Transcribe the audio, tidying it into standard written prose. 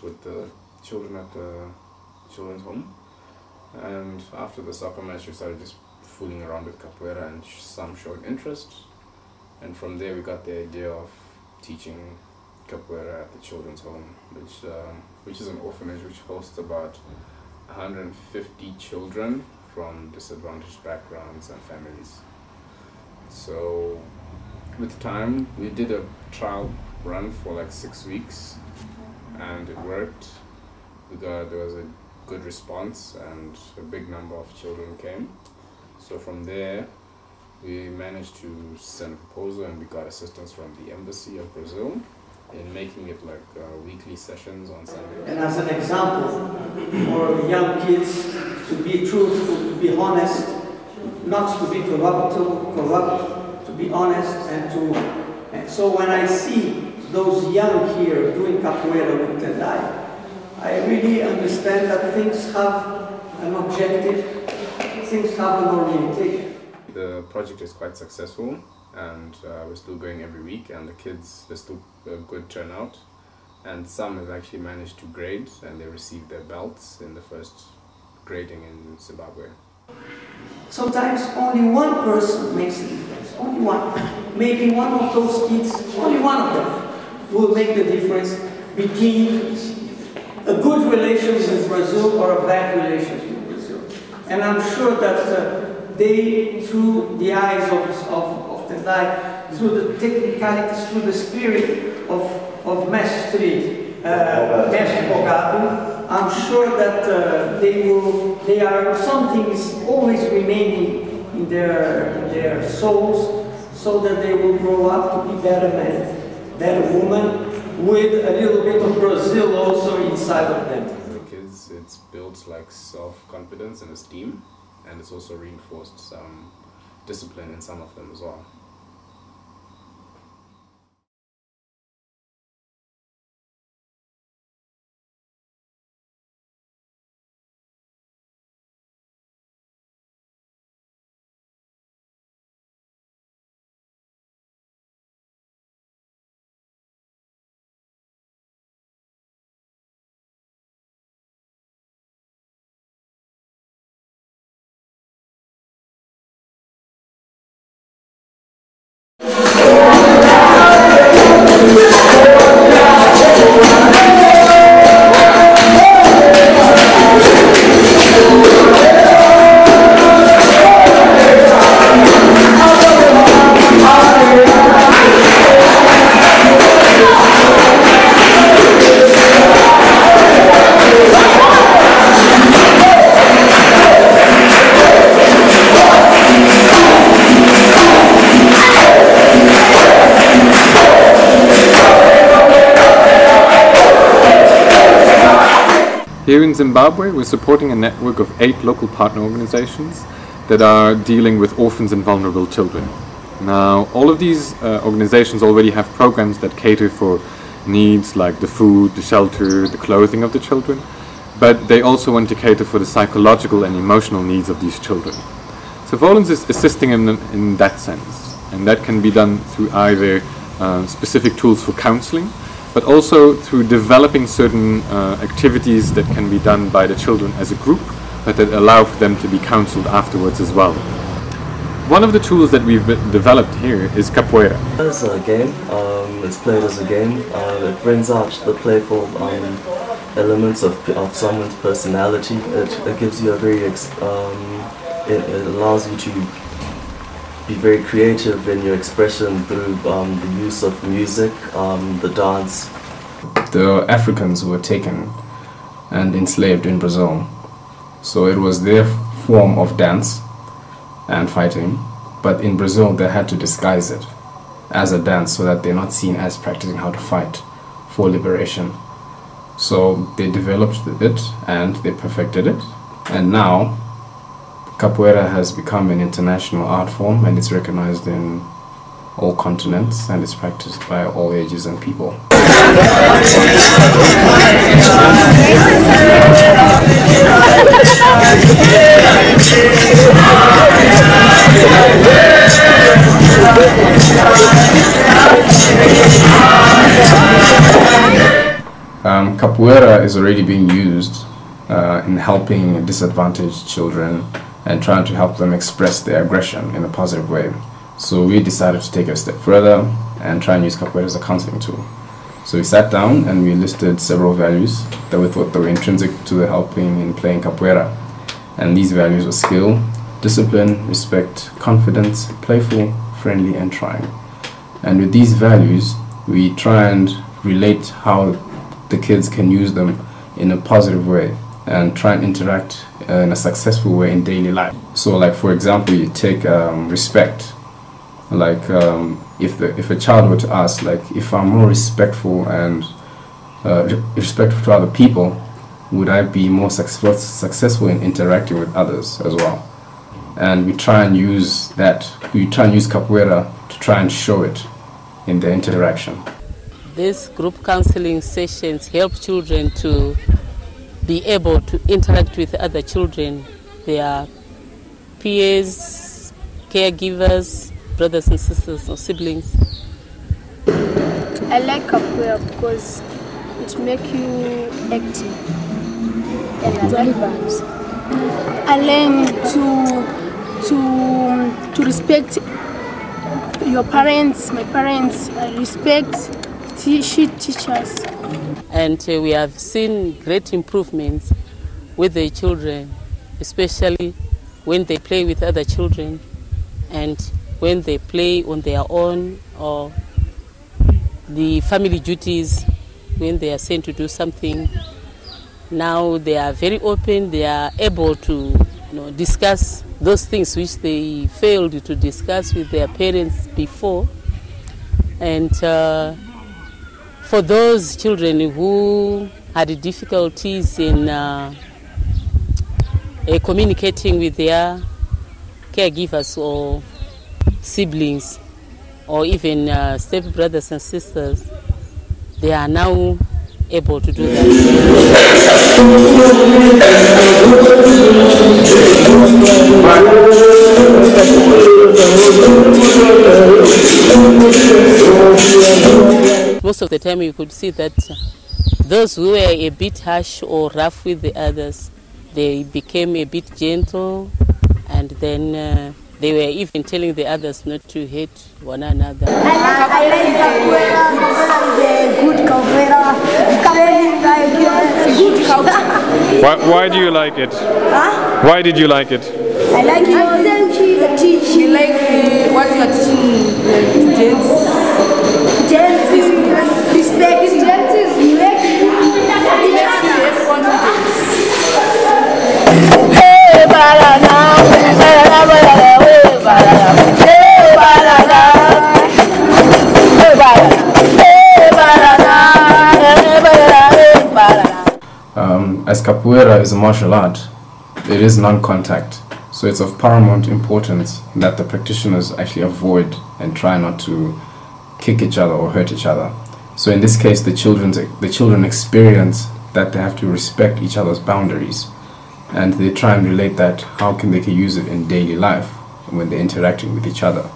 With the children at the children's home, and after the soccer match we started just fooling around with capoeira, and some showed interest, and from there we got the idea of teaching capoeira at the children's home, which is an orphanage which hosts about 150 children from disadvantaged backgrounds and families. So with time we did a trial run for like 6 weeks, and it worked. There was a good response and a big number of children came. So from there we managed to send a proposal, and we got assistance from the Embassy of Brazil in making it like weekly sessions on Sundays. And as an example for the young kids to be truthful, to be honest, not to be corrupt, to be honest, and so when I see those young here doing capoeira with Tendai, I really understand that things have an objective, things have an orientation. The project is quite successful, and we're still going every week, and the kids, there's still a good turnout, and some have actually managed to grade, and they received their belts in the first grading in Zimbabwe. Sometimes only one person makes a difference, only one. Maybe one of those kids, only one of them, will make the difference between a good relationship with Brazil or a bad relationship with Brazil. And I'm sure that they, through the eyes of Tendai, through the technicalities, through the spirit of Mestre Bogado, I'm sure that something is always remaining in their souls, so that they will grow up to be better men, better women, with a little bit of Brazil also inside of them. For the kids, it's built like self-confidence and esteem, and it's also reinforced some discipline in some of them as well. Here in Zimbabwe, we're supporting a network of 8 local partner organizations that are dealing with orphans and vulnerable children. Now, all of these organizations already have programs that cater for needs like the food, the shelter, the clothing of the children, but they also want to cater for the psychological and emotional needs of these children. So Volens is assisting them in that sense, and that can be done through either specific tools for counseling, but also through developing certain activities that can be done by the children as a group, but that allow for them to be counseled afterwards as well. One of the tools that we've developed here is capoeira. It's a game. It's played as a game. It brings out the playful elements of someone's personality. It gives you a very it allows you to be very creative in your expression through the use of music, the dance. The Africans were taken and enslaved in Brazil, so it was their form of dance and fighting, but in Brazil they had to disguise it as a dance so that they're not seen as practicing how to fight for liberation. So they developed it and they perfected it, and now capoeira has become an international art form, and it's recognized in all continents, and it's practiced by all ages and people. Capoeira is already being used in helping disadvantaged children and trying to help them express their aggression in a positive way. So we decided to take it a step further and try and use capoeira as a counseling tool. So we sat down and we listed several values that we thought that were intrinsic to the helping in playing capoeira. And these values were skill, discipline, respect, confidence, playful, friendly, and trying. And with these values, we try and relate how the kids can use them in a positive way and try and interact in a successful way in daily life. So like, for example, you take respect. Like if a child were to ask, like, if I'm more respectful and respectful to other people, would I be more successful in interacting with others as well? And we try and use that. We try and use capoeira to try and show it in their interaction. These group counseling sessions help children to be able to interact with other children, their peers, caregivers, brothers and sisters or siblings. I like capoeira because it makes you active, and I like that. I learn to respect your parents, my parents. I respect teachers. And we have seen great improvements with the children, especially when they play with other children and when they play on their own, or the family duties when they are sent to do something. Now they are very open, they are able to discuss those things which they failed to discuss with their parents before. And for those children who had difficulties in communicating with their caregivers or siblings or even step brothers and sisters, they are now able to do that. Most of the time you could see that those who were a bit harsh or rough with the others, they became a bit gentle, and then they were even telling the others not to hate one another. I like capoeira because it's a good capoeira. Good capoeira. Why do you like it? Huh? Why did you like it? I like it. Teach. You like what you are teaching? Gents. Respect. As capoeira is a martial art, it is non-contact, so it's of paramount importance that the practitioners actually avoid and try not to kick each other or hurt each other. So in this case, the children experience that they have to respect each other's boundaries, and they try and relate that how they can use it in daily life when they're interacting with each other.